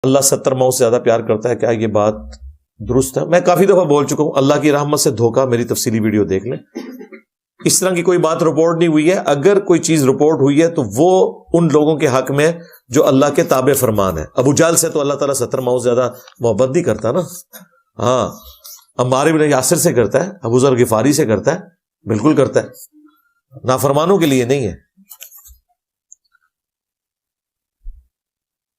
اللہ 70 ماؤں سے زیادہ پیار کرتا ہے، کیا یہ بات درست ہے؟ میں کافی دفعہ بول چکا ہوں، اللہ کی رحمت سے دھوکہ، میری تفصیلی ویڈیو دیکھ لیں. اس طرح کی کوئی بات رپورٹ نہیں ہوئی ہے. اگر کوئی چیز رپورٹ ہوئی ہے تو وہ ان لوگوں کے حق میں جو اللہ کے تابع فرمان ہے. ابو جہل سے تو اللہ تعالیٰ 70 ماؤں سے زیادہ محبت نہیں کرتا نا. ہاں، عمار بن یاسر سے کرتا ہے، ابو ذر غفاری سے کرتا ہے، بالکل کرتا ہے، نافرمانوں کے لیے نہیں ہے.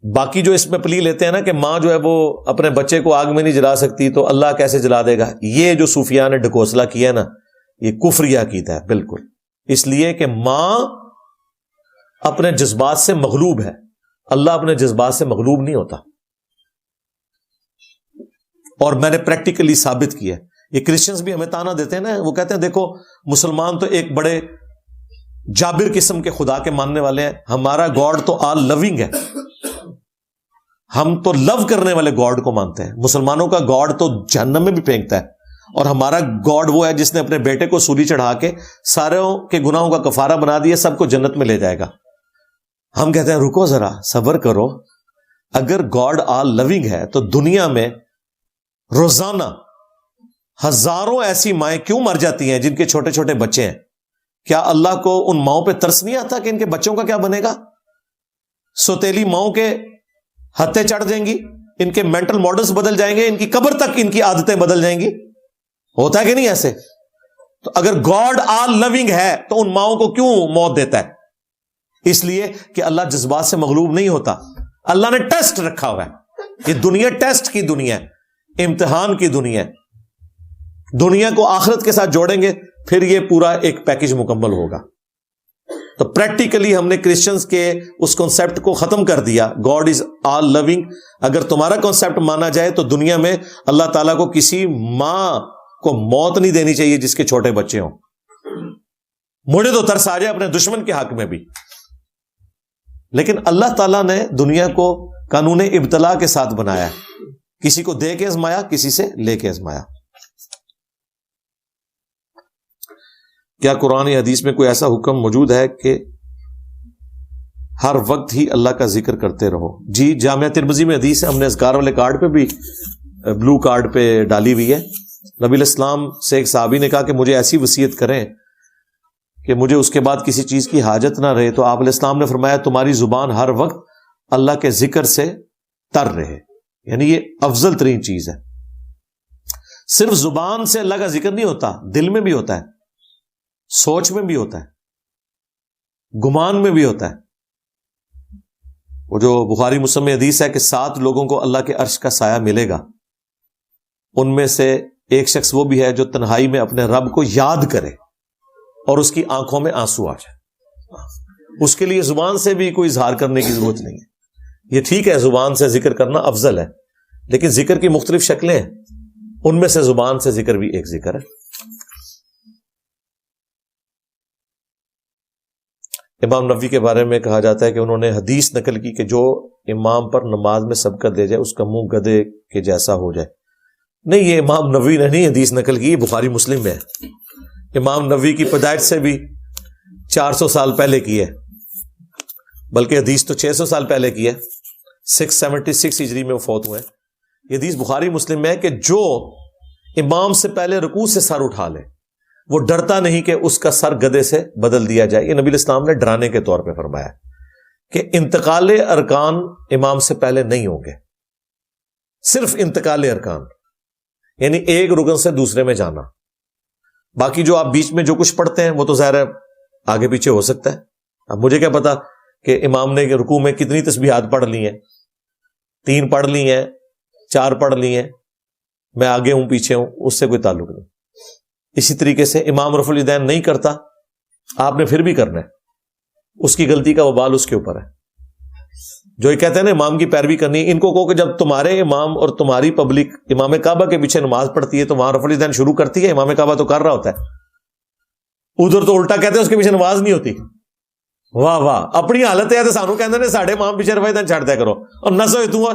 باقی جو اس میں پلی لیتے ہیں نا کہ ماں جو ہے وہ اپنے بچے کو آگ میں نہیں جلا سکتی تو اللہ کیسے جلا دے گا، یہ جو صوفیاء نے ڈھکوسلا کیا نا، یہ کفری عقیدہ ہے بالکل. اس لیے کہ ماں اپنے جذبات سے مغلوب ہے، اللہ اپنے جذبات سے مغلوب نہیں ہوتا. اور میں نے پریکٹیکلی ثابت کیا. یہ کرسچنز بھی ہمیں تانا دیتے ہیں نا، وہ کہتے ہیں دیکھو مسلمان تو ایک بڑے جابر قسم کے خدا کے ماننے والے ہیں، ہمارا گاڈ تو آل لونگ ہے، ہم تو لو کرنے والے گاڈ کو مانتے ہیں. مسلمانوں کا گاڈ تو جہنم میں بھی پھینکتا ہے، اور ہمارا گاڈ وہ ہے جس نے اپنے بیٹے کو سولی چڑھا کے ساروں کے گناہوں کا کفارہ بنا دیا، سب کو جنت میں لے جائے گا. ہم کہتے ہیں رکو ذرا، صبر کرو. اگر گاڈ آل لونگ ہے تو دنیا میں روزانہ ہزاروں ایسی مائیں کیوں مر جاتی ہیں جن کے چھوٹے چھوٹے بچے ہیں؟ کیا اللہ کو ان ماؤں پہ ترس نہیں آتا کہ ان کے بچوں کا کیا بنے گا؟ سوتیلی ماؤں کے ہتھیں چڑھ جائیں گی، ان کے مینٹل ماڈلز بدل جائیں گے، ان کی قبر تک ان کی عادتیں بدل جائیں گی. ہوتا ہے کہ نہیں ایسے؟ تو اگر گاڈ آل لونگ ہے تو ان ماؤں کو کیوں موت دیتا ہے؟ اس لیے کہ اللہ جذبات سے مغلوب نہیں ہوتا. اللہ نے ٹیسٹ رکھا ہوا ہے. یہ دنیا ٹیسٹ کی دنیا ہے، امتحان کی دنیا ہے. دنیا کو آخرت کے ساتھ جوڑیں گے پھر یہ پورا ایک پیکج مکمل ہوگا. تو پریکٹیکلی ہم نے کرسچنز کے اس کنسپٹ کو ختم کر دیا، گاڈ از آل لونگ. اگر تمہارا کنسپٹ مانا جائے تو دنیا میں اللہ تعالیٰ کو کسی ماں کو موت نہیں دینی چاہیے جس کے چھوٹے بچے ہوں. مجھے تو ترس آ جائے اپنے دشمن کے حق میں بھی. لیکن اللہ تعالیٰ نے دنیا کو قانون ابتلا کے ساتھ بنایا ہے، کسی کو دے کے آزمایا، کسی سے لے کے آزمایا. کیا قرآن یا حدیث میں کوئی ایسا حکم موجود ہے کہ ہر وقت ہی اللہ کا ذکر کرتے رہو؟ جی، جامعہ ترمذی میں حدیث ہے، ہم نے اذکار والے کارڈ پہ بھی، بلو کارڈ پہ ڈالی ہوئی ہے. نبی الاسلام سے ایک صحابی نے کہا کہ مجھے ایسی وصیت کریں کہ مجھے اس کے بعد کسی چیز کی حاجت نہ رہے، تو آپ علیہ السلام نے فرمایا تمہاری زبان ہر وقت اللہ کے ذکر سے تر رہے. یعنی یہ افضل ترین چیز ہے. صرف زبان سے اللہ کا ذکر نہیں ہوتا، دل میں بھی ہوتا ہے، سوچ میں بھی ہوتا ہے، گمان میں بھی ہوتا ہے. وہ جو بخاری مسلم میں حدیث ہے کہ 7 لوگوں کو اللہ کے عرش کا سایہ ملے گا، ان میں سے ایک شخص وہ بھی ہے جو تنہائی میں اپنے رب کو یاد کرے اور اس کی آنکھوں میں آنسو آ جائے. اس کے لیے زبان سے بھی کوئی اظہار کرنے کی ضرورت نہیں ہے. یہ ٹھیک ہے زبان سے ذکر کرنا افضل ہے، لیکن ذکر کی مختلف شکلیں ہیں، ان میں سے زبان سے ذکر بھی ایک ذکر ہے. امام نووی کے بارے میں کہا جاتا ہے کہ انہوں نے حدیث نقل کی کہ جو امام پر نماز میں سبقت دے جائے اس کا منہ گدھے کے جیسا ہو جائے. نہیں، یہ امام نووی نے نہیں حدیث نقل کی، یہ بخاری مسلم میں ہے. امام نووی کی پیدائش سے بھی 400 سال پہلے کی ہے، بلکہ حدیث تو 600 سال پہلے کی ہے. 676 ہجری میں وہ فوت ہوئے ہیں. یہ حدیث بخاری مسلم میں ہے کہ جو امام سے پہلے رکوع سے سر اٹھا لے وہ ڈرتا نہیں کہ اس کا سر گدھے سے بدل دیا جائے. یہ نبی الاسلام نے ڈرانے کے طور پہ فرمایا کہ انتقال ارکان امام سے پہلے نہیں ہوں گے، صرف انتقال ارکان، یعنی ایک رکن سے دوسرے میں جانا. باقی جو آپ بیچ میں جو کچھ پڑھتے ہیں وہ تو ظاہر ہے آگے پیچھے ہو سکتا ہے. اب مجھے کیا پتا کہ امام نے رکوع میں کتنی تسبیحات پڑھ لی ہیں، 3 پڑھ لی ہیں، 4 پڑھ لی ہیں، میں آگے ہوں پیچھے ہوں، اس سے کوئی تعلق نہیں. اسی طریقے سے امام رفع الیدین نہیں کرتا، آپ نے پھر بھی کرنا ہے، اس کی غلطی کا وبال اس کے اوپر ہے. جو یہ کہتے ہیں نا امام کی پیروی کرنی، ان کو کہو کہ جب تمہارے امام اور تمہاری پبلک امام کعبہ کے پیچھے نماز پڑھتی ہے تو وہاں رفع الیدین شروع کرتی ہے، امام کعبہ تو کر رہا ہوتا ہے، ادھر تو الٹا کہتے ہیں اس کے پیچھے نماز نہیں ہوتی. واہ واہ، اپنی حالت ہے تو سانو کہتے ہیں ساڈے امام پیچھے رفع الیدین چھڑ دیا کرو اور نسو تو.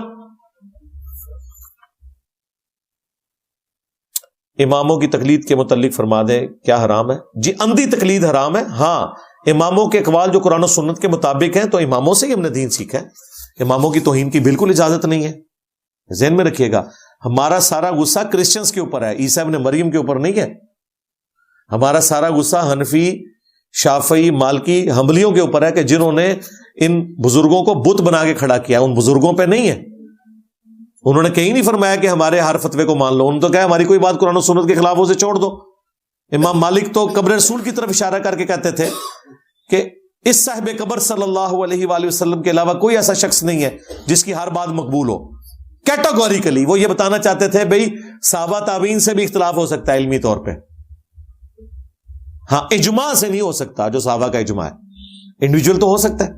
اماموں کی تقلید کے متعلق فرما دیں کیا حرام ہے؟ جی، اندھی تقلید حرام ہے. ہاں، اماموں کے اقوال جو قرآن و سنت کے مطابق ہیں تو اماموں سے ہی ہم نے دین سیکھا ہے. اماموں کی توہین کی بالکل اجازت نہیں ہے. ذہن میں رکھیے گا, ہمارا سارا غصہ کرسچنز کے اوپر ہے, عیسیٰ ابن مریم کے اوپر نہیں ہے. ہمارا سارا غصہ حنفی, شافعی, مالکی, حنبلیوں کے اوپر ہے کہ جنہوں نے ان بزرگوں کو بت بنا کے کھڑا کیا, ان بزرگوں پہ نہیں ہے. انہوں نے کہیں نہیں فرمایا کہ ہمارے ہر فتوے کو مان لو, انہوں نے تو کہا ہماری کوئی بات قرآن و سنت کے خلاف ہو سے چھوڑ دو. امام مالک تو قبر رسول کی طرف اشارہ کر کے کہتے تھے کہ اس صاحب قبر صلی اللہ علیہ وآلہ وسلم کے علاوہ کوئی ایسا شخص نہیں ہے جس کی ہر بات مقبول ہو. کیٹاگوریکلی وہ یہ بتانا چاہتے تھے بھئی صحابہ تابعین سے بھی اختلاف ہو سکتا ہے علمی طور پہ, ہاں اجماع سے نہیں ہو سکتا جو صحابہ کا اجماع ہے. انڈیویجول تو ہو سکتا ہے,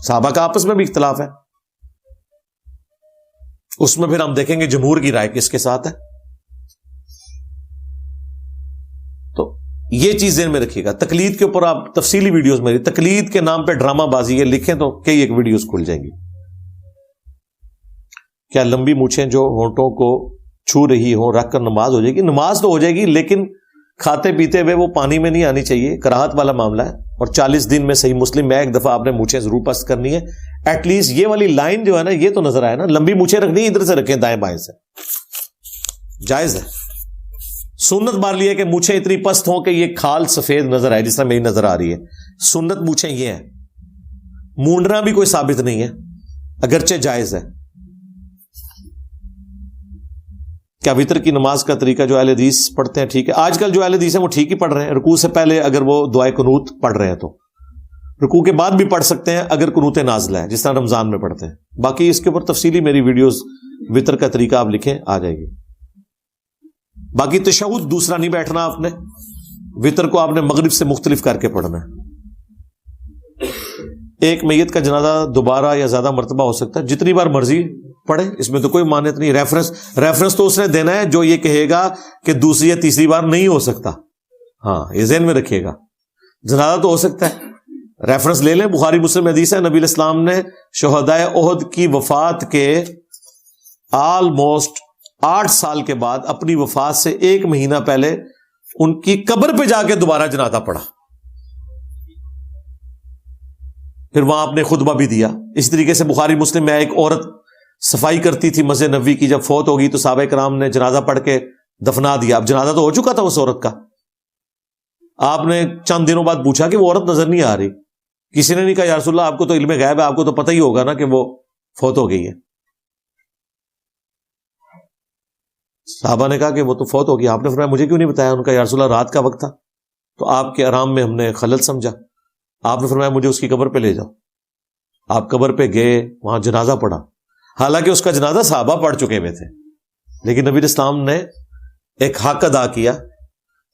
صحابہ کا آپس میں بھی اختلاف ہے, اس میں پھر ہم دیکھیں گے جمہور کی رائے کس کے ساتھ ہے. تو یہ چیز ذہن میں رکھیے گا. تقلید کے اوپر آپ تفصیلی ویڈیوز میری, تقلید کے نام پہ ڈرامہ بازی یہ لکھیں تو کئی ایک ویڈیوز کھل جائیں گی. کیا لمبی مونچھیں جو ہونٹوں کو چھو رہی ہوں رکھ کر نماز ہو جائے گی؟ نماز تو ہو جائے گی, لیکن کھاتے پیتے ہوئے وہ پانی میں نہیں آنی چاہیے, کراہت والا معاملہ ہے. اور 40 دن میں صحیح مسلم میں ایک دفعہ آپ نے مونچھیں ضرور پست کرنی ہے. ایٹ لیسٹ یہ والی لائن جو ہے نا, یہ تو نظر آئے نا. لمبی مونچھیں رکھنی ادھر سے رکھیں, دائیں بائیں سے, جائز ہے. سنت مار لی ہے کہ مونچھیں اتنی پست ہوں کہ یہ کھال سفید نظر آئے, جس طرح میری نظر آ رہی ہے. سنت مونچھیں یہ ہے, مونڈنا بھی کوئی ثابت نہیں ہے, اگرچہ جائز ہے. کیا وتر کی نماز کا طریقہ جو اہل حدیث پڑھتے ہیں ٹھیک ہے؟ آج کل جو اہل حدیث ہیں وہ ٹھیک ہی پڑھ رہے ہیں. رکوع سے پہلے اگر وہ دعائے قنوت پڑھ رہے ہیں تو رکوع کے بعد بھی پڑھ سکتے ہیں اگر قنوت نازلہ ہے, جس طرح رمضان میں پڑھتے ہیں. باقی اس کے اوپر تفصیلی میری ویڈیوز وتر کا طریقہ آپ لکھیں آ جائے گی. باقی تشہد دوسرا نہیں بیٹھنا آپ نے, وتر کو آپ نے مغرب سے مختلف کر کے پڑھنا ہے. ایک میت کا جنازہ دوبارہ یا زیادہ مرتبہ ہو سکتا ہے, جتنی بار مرضی پڑھے, اس میں تو کوئی مانت نہیں. ریفرنس تو اس نے دینا ہے جو یہ کہے گا کہ دوسری یا تیسری بار نہیں ہو سکتا. ہاں یہ ذہن میں رکھیے گا, جنازہ تو ہو سکتا ہے. ریفرنس لے لیں, بخاری مسلم حدیث ہے, نبی علیہ السلام نے شہدائے احد کی وفات کے آلموسٹ 8 سال کے بعد اپنی وفات سے 1 مہینہ پہلے ان کی قبر پہ جا کے دوبارہ جنازہ پڑھا, پھر وہاں آپ نے خطبہ بھی دیا. اس طریقے سے بخاری مسلم میں ایک عورت صفائی کرتی تھی مسجد نبوی کی, جب فوت ہوگی تو صحابہ کرام نے جنازہ پڑھ کے دفنا دیا. اب جنازہ تو ہو چکا تھا اس عورت کا, آپ نے چند دنوں بعد پوچھا کہ وہ عورت نظر نہیں آ رہی. کسی نے نہیں کہا یا رسول اللہ آپ کو تو علم غیب ہے, آپ کو تو پتہ ہی ہوگا نا کہ وہ فوت ہو گئی ہے. صحابہ نے کہا کہ وہ تو فوت ہو گئی, آپ نے فرمایا مجھے کیوں نہیں بتایا؟ ان کا یا رسول اللہ رات کا وقت تھا تو آپ کے آرام میں ہم نے خلل سمجھا. آپ نے فرمایا مجھے اس کی قبر پہ لے جاؤ. آپ قبر پہ گئے, وہاں جنازہ پڑھا. حالانکہ اس کا جنازہ صحابہ پڑھ چکے ہوئے تھے, لیکن نبی اسلام نے ایک حق ادا کیا.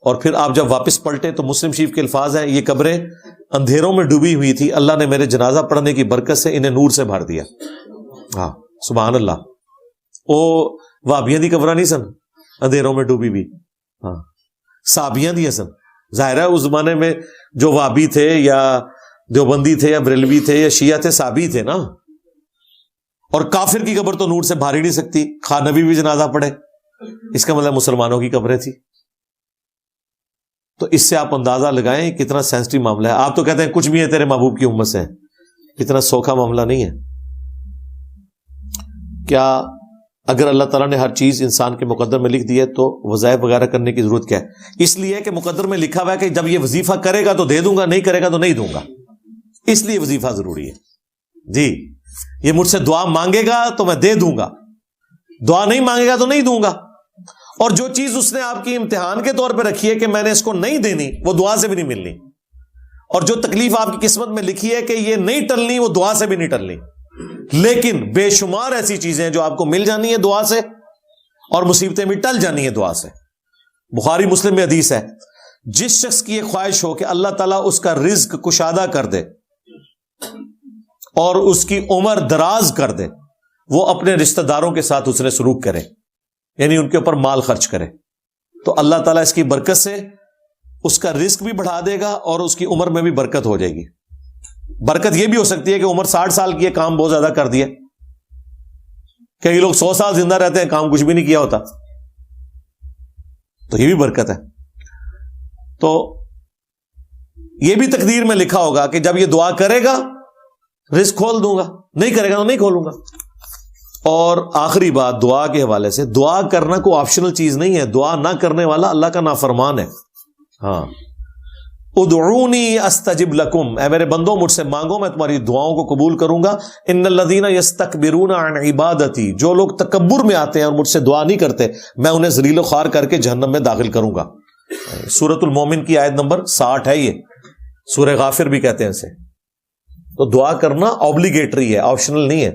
اور پھر آپ جب واپس پلٹے تو مسلم شریف کے الفاظ ہیں, یہ قبریں اندھیروں میں ڈوبی ہوئی تھی, اللہ نے میرے جنازہ پڑھنے کی برکت سے انہیں نور سے بھر دیا. ہاں سبحان اللہ. او وابیاں دی قبراں نہیں سن اندھیروں میں ڈوبی ہوئی, ہاں صحابیاں دی سن. ظاہر ہے اس زمانے میں جو وابی تھے یا دیوبندی تھے یا بریلوی تھے یا شیعہ تھے, صحابی تھے نا. اور کافر کی قبر تو نور سے بھار ہی نہیں سکتی, خواہ نبی بھی جنازہ پڑھے, اس کا مطلب مسلمانوں کی قبریں تھی. تو اس سے آپ اندازہ لگائیں کتنا سینسٹیو معاملہ ہے. آپ تو کہتے ہیں کچھ بھی ہے تیرے محبوب کی امت سے, اتنا سوکھا معاملہ نہیں ہے. کیا اگر اللہ تعالیٰ نے ہر چیز انسان کے مقدر میں لکھ دی ہے تو وظائف وغیرہ کرنے کی ضرورت کیا ہے؟ اس لیے کہ مقدر میں لکھا ہوا ہے کہ جب یہ وظیفہ کرے گا تو دے دوں گا, نہیں کرے گا تو نہیں دوں گا, اس لیے وظیفہ ضروری ہے. جی یہ مجھ سے دعا مانگے گا تو میں دے دوں گا, دعا نہیں مانگے گا تو نہیں دوں گا. اور جو چیز اس نے آپ کی امتحان کے طور پہ رکھی ہے کہ میں نے اس کو نہیں دینی, وہ دعا سے بھی نہیں ملنی. اور جو تکلیف آپ کی قسمت میں لکھی ہے کہ یہ نہیں ٹلنی, وہ دعا سے بھی نہیں ٹلنی. لیکن بے شمار ایسی چیزیں ہیں جو آپ کو مل جانی ہے دعا سے, اور مصیبتیں بھی ٹل جانی ہے دعا سے. بخاری مسلم میں حدیث ہے, جس شخص کی یہ خواہش ہو کہ اللہ تعالیٰ اس کا رزق کشادہ کر دے اور اس کی عمر دراز کر دے, وہ اپنے رشتہ داروں کے ساتھ اس نے سلوک کرے, یعنی ان کے اوپر مال خرچ کرے, تو اللہ تعالیٰ اس کی برکت سے اس کا رزق بھی بڑھا دے گا اور اس کی عمر میں بھی برکت ہو جائے گی. برکت یہ بھی ہو سکتی ہے کہ عمر 60 سال کی ہے, کام بہت زیادہ کر دیا. کئی لوگ 100 سال زندہ رہتے ہیں, کام کچھ بھی نہیں کیا ہوتا, تو یہ بھی برکت ہے. تو یہ بھی تقدیر میں لکھا ہوگا کہ جب یہ دعا کرے گا رزق کھول دوں گا, نہیں کرے گا تو نہیں کھولوں گا. اور آخری بات دعا کے حوالے سے، دعا کرنا کوئی آپشنل چیز نہیں ہے. دعا نہ کرنے والا اللہ کا نافرمان ہے. ہاں، ادعونی استجب لکم، اے میرے بندوں مجھ سے مانگو میں تمہاری دعاؤں کو قبول کروں گا. ان الذین یستکبرون عن عبادتی، جو لوگ تکبر میں آتے ہیں اور مجھ سے دعا نہیں کرتے، میں انہیں ذلیل و خوار کر کے جہنم میں داخل کروں گا. سورۃ المومن کی آیت نمبر 60 ہے، یہ سورہ غافر بھی کہتے ہیں اسے. تو دعا کرنا اوبلیگیٹری ہے، آپشنل نہیں ہے.